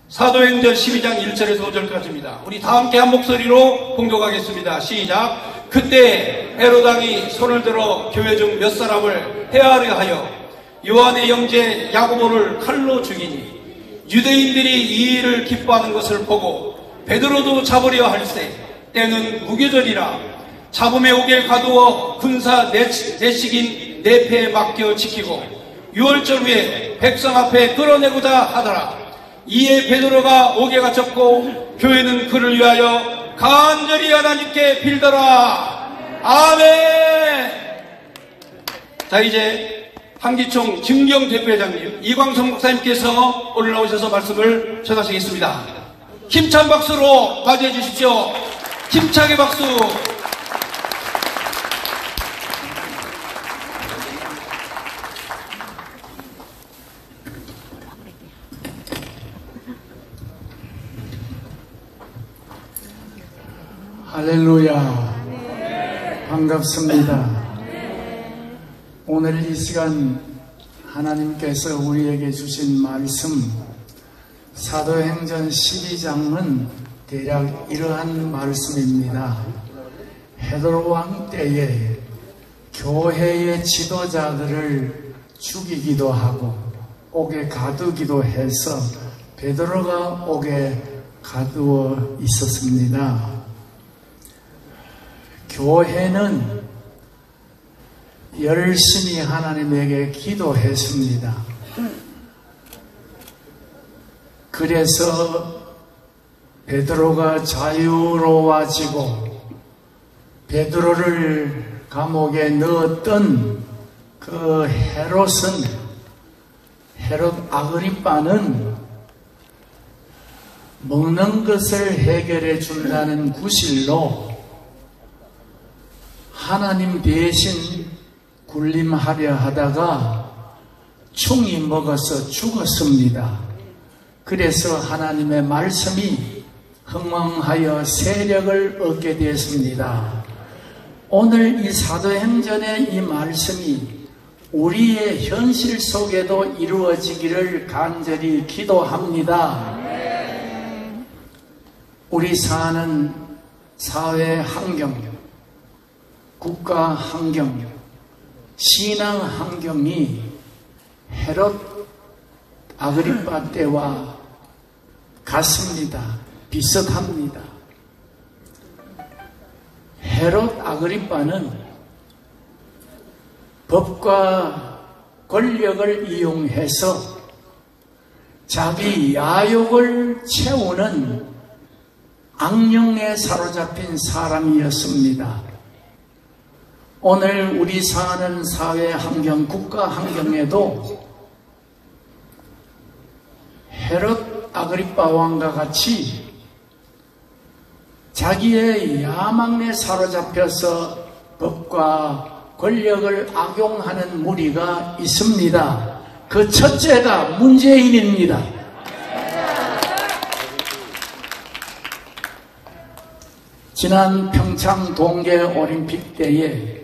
사도행전 12장 1절에서 5절까지입니다. 우리 다 함께 한 목소리로 봉독하겠습니다. 시작. 그때 헤롯 왕이 손을 들어 교회 중 몇 사람을 해하려 하여 요한의 형제 야고보를 칼로 죽이니 유대인들이 이 일을 기뻐하는 것을 보고 베드로도 잡으려 할세 때는 무교절이라 잡음에 오게 가두어 군사 내식인 내패에 맡겨 지키고 6월절 후에 백성 앞에 끌어내고자 하더라. 이에 베드로가 옥에 갇혔고 교회는 그를 위하여 간절히 하나님께 빌더라. 아멘. 자, 이제 한기총 증경 대표회장님 이광성 목사님께서 오늘 나오셔서 말씀을 전하시겠습니다. 힘찬 박수로 맞이해 주십시오. 힘차게 박수. 할렐루야. 반갑습니다. 오늘 이 시간 하나님께서 우리에게 주신 말씀 사도행전 12장은 대략 이러한 말씀입니다. 헤롯 왕 때에 교회의 지도자들을 죽이기도 하고 옥에 가두기도 해서 베드로가 옥에 가두어 있었습니다. 교회는 열심히 하나님에게 기도했습니다. 그래서 베드로가 자유로워지고 베드로를 감옥에 넣었던 그 헤롯 아그리빠는 먹는 것을 해결해 준다는 구실로 하나님 대신 군림하려 하다가 충이 먹어서 죽었습니다. 그래서 하나님의 말씀이 흥왕하여 세력을 얻게 되었습니다. 오늘 이 사도행전의 이 말씀이 우리의 현실 속에도 이루어지기를 간절히 기도합니다. 우리 사는 사회 환경, 국가 환경, 신앙 환경이 헤롯 아그리빠 때와 같습니다. 비슷합니다. 헤롯 아그리빠는 법과 권력을 이용해서 자기 야욕을 채우는 악령에 사로잡힌 사람이었습니다. 오늘 우리 사는 사회 환경, 국가 환경에도 헤롯 아그리빠 왕과 같이 자기의 야망에 사로잡혀서 법과 권력을 악용하는 무리가 있습니다. 그 첫째가 문재인입니다. 지난 평창 동계올림픽 때에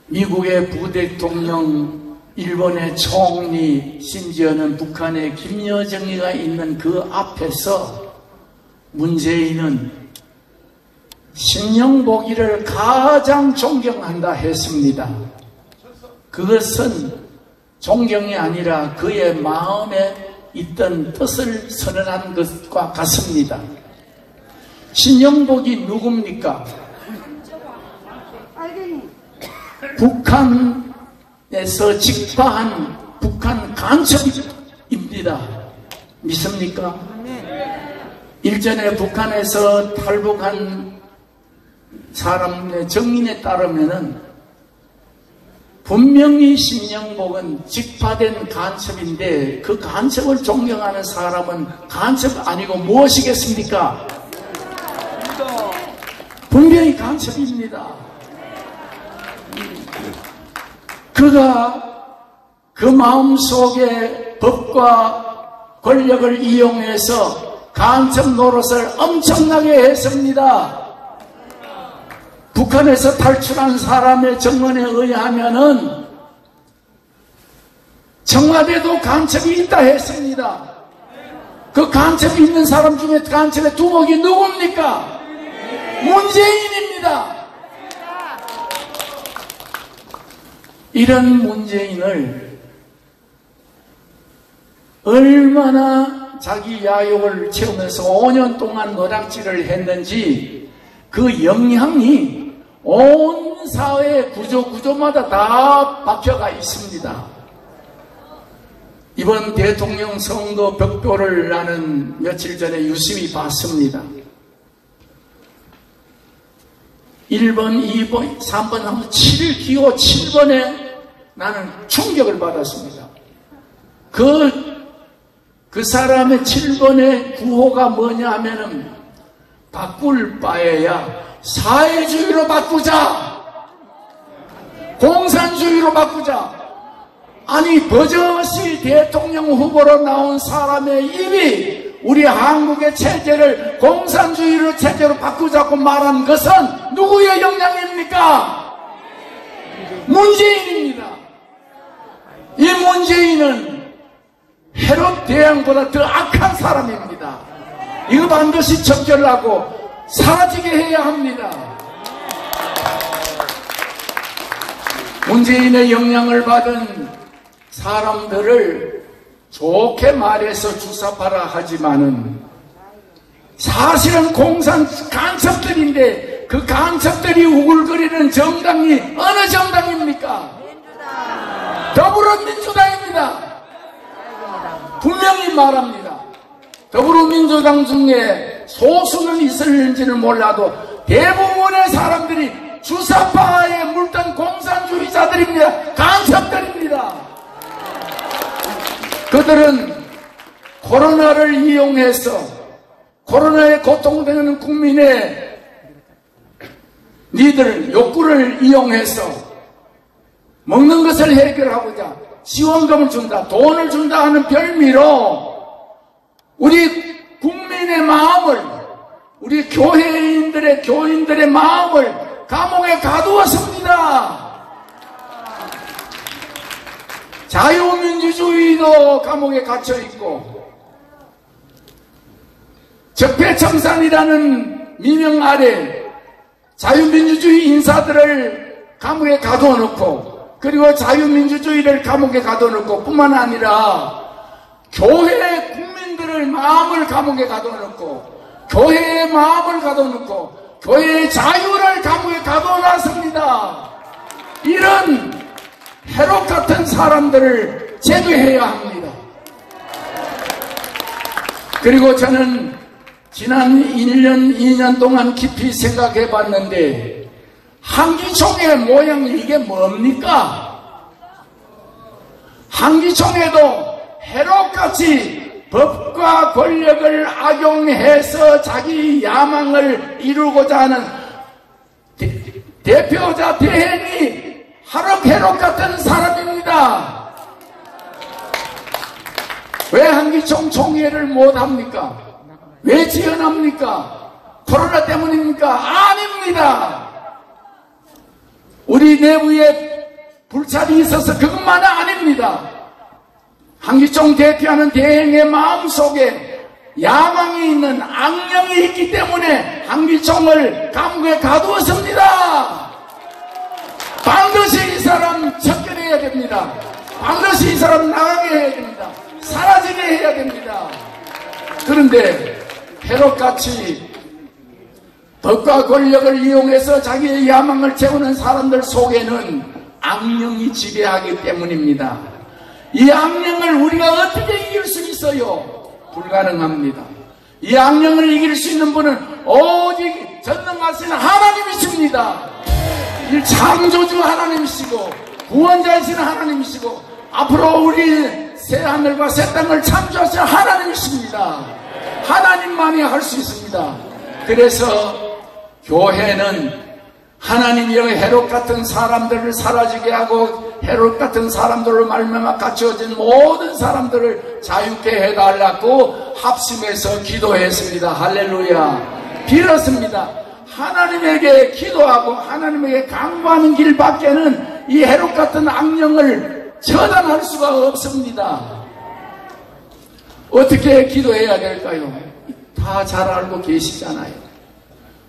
미국의 부대통령, 일본의 총리, 심지어는 북한의 김여정이가 있는 그 앞에서 문재인은 신영복이를 가장 존경한다 했습니다. 그것은 존경이 아니라 그의 마음에 있던 뜻을 선언한 것과 같습니다. 신영복이 누굽니까? 북한에서 직파한 북한 간첩입니다. 믿습니까? 일전에 북한에서 탈북한 사람의 정인에 따르면은 분명히 신영복은 직파된 간첩인데 그 간첩을 존경하는 사람은 간첩 아니고 무엇이겠습니까? 분명히 간첩입니다. 그가 그 마음속에 법과 권력을 이용해서 간첩 노릇을 엄청나게 했습니다. 북한에서 탈출한 사람의 증언에 의하면은 청와대도 간첩이 있다 했습니다. 그 간첩이 있는 사람 중에 간첩의 두목이 누굽니까? 문재인입니다. 이런 문재인을 얼마나 자기 야욕을 채우면서 5년 동안 노략질을 했는지 그 영향이 온 사회 구조마다 다 박혀가 있습니다. 이번 대통령 선거 벽표를 나는 며칠 전에 유심히 봤습니다. 1번, 2번, 3번 하면 7기호 7번에 나는 충격을 받았습니다. 그 사람의 7번의 구호가 뭐냐 하면은 바꿀 바에야 사회주의로 바꾸자, 공산주의로 바꾸자. 아니 버젓이 대통령 후보로 나온 사람의 입이 우리 한국의 체제를 공산주의로 체제로 바꾸자고 말한 것은 누구의 영향입니까? 문재인입니다. 이 문재인은 헤롯 대왕보다 더 악한 사람입니다. 이거 반드시 척결하고 사라지게 해야 합니다. 문재인의 영향을 받은 사람들을 좋게 말해서 주사파라 하지만은 사실은 공산 간첩들인데 그 간첩들이 우글거리는 정당이 어느 정당입니까? 더불어민주당입니다. 분명히 말합니다. 더불어민주당 중에 소수는 있을지는 몰라도 대부분의 사람들이 주사파에 물든 공산주의자들입니다. 간첩들입니다. 그들은 코로나를 이용해서 코로나에 고통되는 국민의 니들 욕구를 이용해서 먹는 것을 해결하고자 지원금을 준다, 돈을 준다 하는 별미로 우리 국민의 마음을, 우리 교인들의 마음을 감옥에 가두었습니다. 자유민주주의도 감옥에 갇혀있고 적폐청산이라는 미명 아래 자유민주주의 인사들을 감옥에 가둬놓고 그리고 자유민주주의를 감옥에 가둬놓고 뿐만 아니라 교회 국민들의 마음을 감옥에 가둬놓고 교회의 마음을 가둬놓고 교회의 자유를 감옥에 가둬놨습니다. 이런 헤롯 같은 사람들을 제거해야 합니다. 그리고 저는 지난 1년, 2년 동안 깊이 생각해 봤는데 한기총의 모양이 이게 뭡니까? 한기총에도 헤롯같이 법과 권력을 악용해서 자기 야망을 이루고자 하는 대표자 대행이 하루 헤롯 같은 사람입니다. 왜 한기총 총회를 못합니까? 왜 지연합니까? 코로나 때문입니까? 아닙니다. 우리 내부에 불찰이 있어서 그것만은 아닙니다. 한기총 대표하는 대행의 마음속에 야망이 있는 악령이 있기 때문에 한기총을 감옥에 가두었습니다. 반드시 이 사람 척결해야 됩니다. 반드시 이 사람 나가게 해야 됩니다. 사라지게 해야 됩니다. 그런데 헤롯같이 법과 권력을 이용해서 자기의 야망을 채우는 사람들 속에는 악령이 지배하기 때문입니다. 이 악령을 우리가 어떻게 이길 수 있어요? 불가능합니다. 이 악령을 이길 수 있는 분은 오직 전능하신 하나님이십니다. 이 창조주 하나님이시고 구원자이신 하나님이시고 앞으로 우리 새하늘과 새 땅을 창조하신 하나님이십니다. 하나님만이 할 수 있습니다. 그래서 교회는 하나님이여 헤롯 같은 사람들을 사라지게 하고 헤롯 같은 사람들로 말미암아 갇혀진 모든 사람들을 자유케 해달라고 합심해서 기도했습니다. 할렐루야. 빌었습니다. 하나님에게 기도하고 하나님에게 강구하는 길밖에는 이 헤롯 같은 악령을 처단할 수가 없습니다. 어떻게 기도해야 될까요? 다 잘 알고 계시잖아요.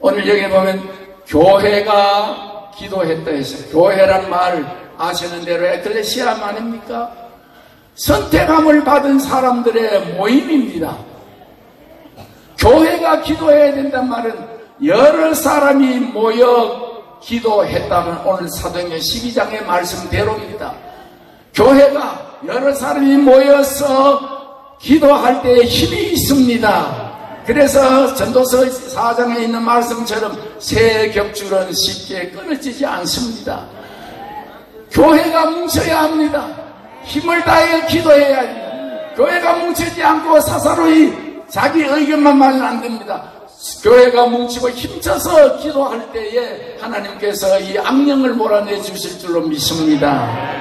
오늘 여기 보면 교회가 기도했다 했어요. 교회란 말 아시는 대로 에클레시아 아닙니까? 선택함을 받은 사람들의 모임입니다. 교회가 기도해야 된단 말은 여러 사람이 모여 기도했다면 오늘 사도행전 12장의 말씀대로입니다. 교회가 여러 사람이 모여서 기도할 때에 힘이 있습니다. 그래서 전도서 4장에 있는 말씀처럼 새 격줄은 쉽게 끊어지지 않습니다. 교회가 뭉쳐야 합니다. 힘을 다해 기도해야 합니다. 교회가 뭉치지 않고 사사로이 자기 의견만 말면 안 됩니다. 교회가 뭉치고 힘써서 기도할 때에 하나님께서 이 악령을 몰아내 주실 줄로 믿습니다.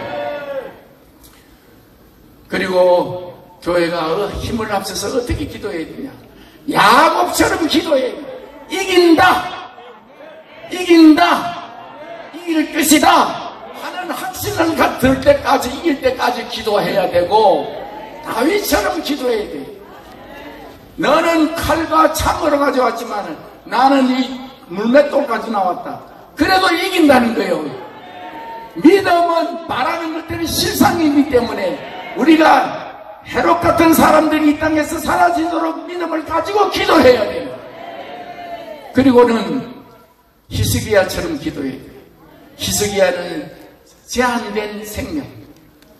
그리고 교회가 힘을 합쳐서 어떻게 기도해야 되냐? 야곱처럼 기도해야 돼. 이긴다, 이길 것이다 하는 확신을 들 때까지, 이길 때까지 기도해야 되고, 다윗처럼 기도해야 돼. 너는 칼과 창으로 가져왔지만 나는 이 물맷돌까지 나왔다. 그래도 이긴다는 거예요. 믿음은 바라는 것들이 실상이기 때문에 우리가 헤롯 같은 사람들이 이 땅에서 사라지도록 믿음을 가지고 기도해야 돼요. 그리고는 히스기야처럼 기도해야 돼요. 히스기야는 제한된 생명,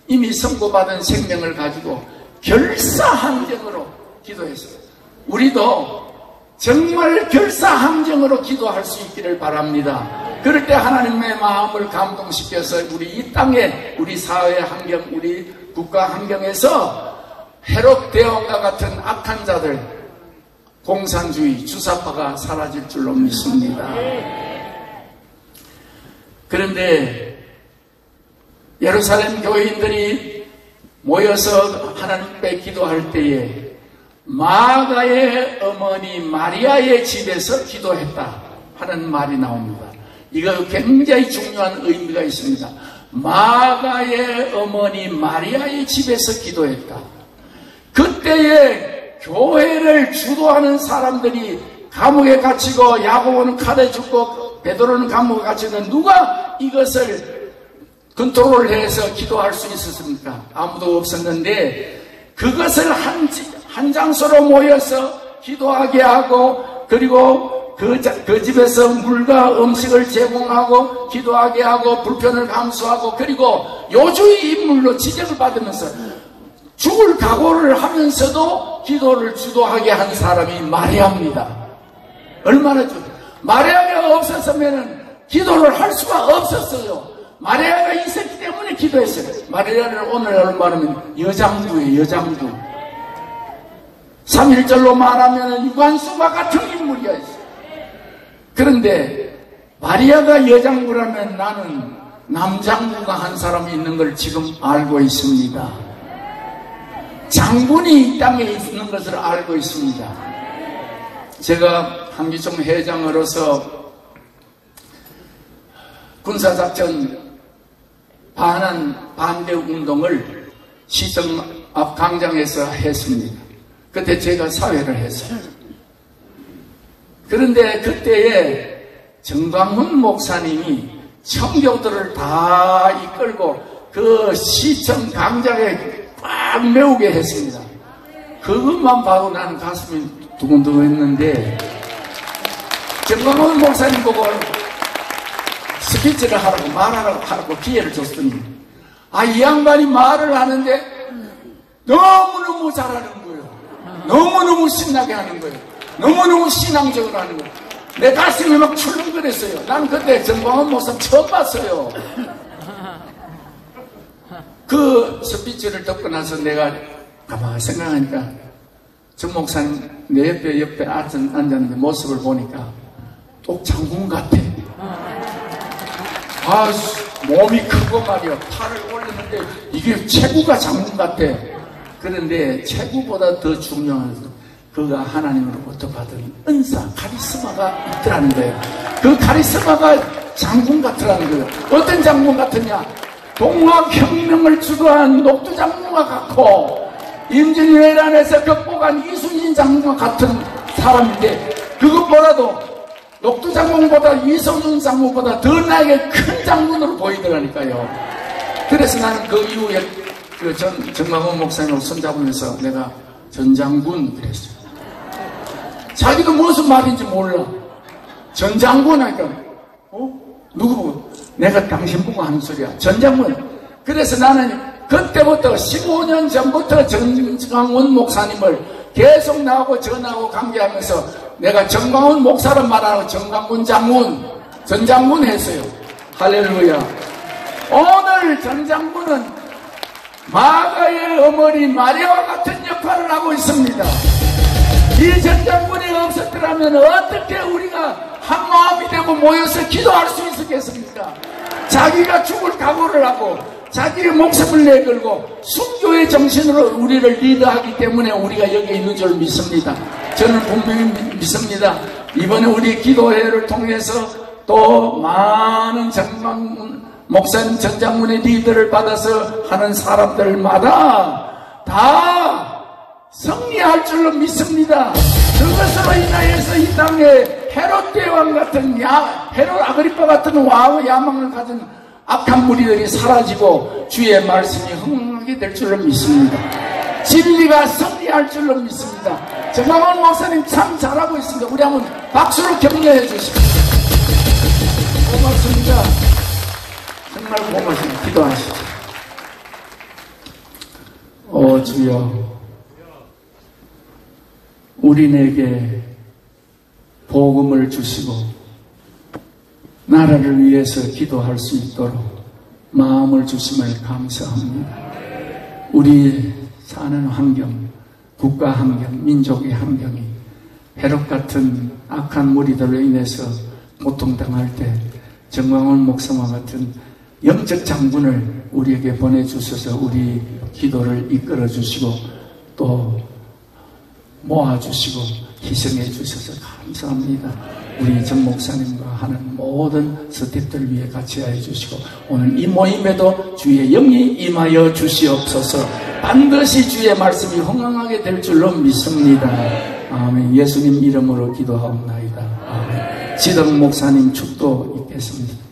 이미 선고받은 생명을 가지고 결사항정으로 기도했어요. 우리도 정말 결사항정으로 기도할 수 있기를 바랍니다. 그럴 때 하나님의 마음을 감동시켜서 우리 이 땅에, 우리 사회 환경, 우리 국가 환경에서 헤롯 대왕과 같은 악한 자들, 공산주의, 주사파가 사라질 줄로 믿습니다. 그런데 예루살렘 교인들이 모여서 하나님 앞에 기도할 때에 마가의 어머니 마리아의 집에서 기도했다 하는 말이 나옵니다. 이거 굉장히 중요한 의미가 있습니다. 마가의 어머니 마리아의 집에서 기도했다. 그때에 교회를 주도하는 사람들이 감옥에 갇히고, 야고보는 칼에 죽고 베드로는 감옥에 갇히는, 누가 이것을 컨트롤해서 기도할 수 있었습니까? 아무도 없었는데 그것을 한 장소로 모여서 기도하게 하고, 그리고 그 집에서 물과 음식을 제공하고 기도하게 하고 불편을 감수하고, 그리고 요주의 인물로 지적을 받으면서 죽을 각오를 하면서도 기도를 주도하게 한 사람이 마리아입니다. 얼마나 마리아가 없었으면 기도를 할 수가 없었어요. 마리아가 있었기 때문에 기도했어요. 마리아를 오늘날로 말하면 여장부예요. 여장부. 3.1절로 말하면 유관수와 같은 인물이었어요. 그런데 마리아가 여장부라면 나는 남장부가 한 사람이 있는 걸 지금 알고 있습니다. 장군이 이 땅에 있는 것을 알고 있습니다. 제가 한기총 회장으로서 군사작전 반대 운동을 시청 앞 광장에서 했습니다. 그때 제가 사회를 했어요. 그런데 그때에 정광훈 목사님이 청교도를 다 이끌고 그 시청 광장에 꽉 메우게 했습니다. 그것만 봐도 나는 가슴이 두근두근했는데, 정광훈 목사님 보고 스피치를 하라고, 말하라고 기회를 줬더니, 이 양반이 말을 하는데 너무너무 잘하는 거예요. 너무너무 신나게 하는 거예요. 너무너무 신앙적으로 하는 거예요. 내 가슴이 막 출렁거렸어요. 난 그때 정광훈 목사 처음 봤어요. 그 스피치를 듣고 나서 내가 가만히 생각하니까 정 목사님 내 옆에 앉았는데 모습을 보니까 또 장군 같아. 몸이 크고 말이야. 팔을 올렸는데 이게 체구가 장군 같아. 그런데 체구보다 더 중요한 것은 그가 하나님으로부터 받은 은사, 카리스마가 있더라는 거예요. 그 카리스마가 장군 같더라는 거예요. 어떤 장군 같으냐? 동학혁명을 주도한 녹두장군과 같고, 임진왜란에서 극복한 이순신 장군과 같은 사람인데 그것보다도 녹두 장군보다 이순신 장군보다 더 나에게 큰 장군으로 보이더라니까요. 그래서 나는 그 이후에 정광훈 목사님하고 손잡으면서 내가 전장군 그랬어요. 자기도 무슨 말인지 몰라. 전장군 하니까 누구 보고? 내가 당신 보고 하는 소리야. 전장군. 그래서 나는 그때부터 15년 전부터 전광훈 목사님을 계속 나하고 전화하고 관계하면서 내가 정광훈 목사란 말하고 정광훈 장군, 전장군 했어요. 할렐루야. 오늘 전장군은 마가의 어머니 마리아와 같은 역할을 하고 있습니다. 이 전장군이 없었더라면 어떻게 우리가 한 마음이 되고 모여서 기도할 수 있었겠습니까? 자기가 죽을 각오를 하고 자기의 목숨을 내걸고 순교의 정신으로 우리를 리드하기 때문에 우리가 여기 있는 줄 믿습니다. 저는 분명히 믿습니다. 이번에 우리 기도회를 통해서 또 많은 정광훈 목사님 전장군의 리더를 받아서 하는 사람들마다 다 승리할 줄로 믿습니다. 그것으로 인하여서 이 땅에 헤롯 대왕 같은 헤롯 아그리파 같은 왕의 야망을 가진 악한 무리들이 사라지고 주의 말씀이 흥하게 될 줄로 믿습니다. 진리가 승리할 줄로 믿습니다. 정광훈 목사님 참 잘하고 있습니다. 우리 한번 박수로 격려해 주십시오. 고맙습니다. 정말 고맙습니다. 기도하시죠. 주여, 우리에게 복음을 주시고 나라를 위해서 기도할 수 있도록 마음을 주심을 감사합니다. 우리 사는 환경, 국가 환경, 민족의 환경이 헤롯 같은 악한 무리들로 인해서 고통당할 때 정광훈 목사와 같은 영적 장군을 우리에게 보내주셔서 우리 기도를 이끌어 주시고 또 모아주시고 희생해 주셔서 감사합니다. 우리 정 목사님과 하는 모든 스태프들 위해 같이 해 주시고 오늘 이 모임에도 주의 영이 임하여 주시옵소서. 반드시 주의 말씀이 흥황하게 될 줄로 믿습니다. 아멘. 예수님 이름으로 기도하옵나이다. 아멘. 지덕 목사님 축도 있겠습니다.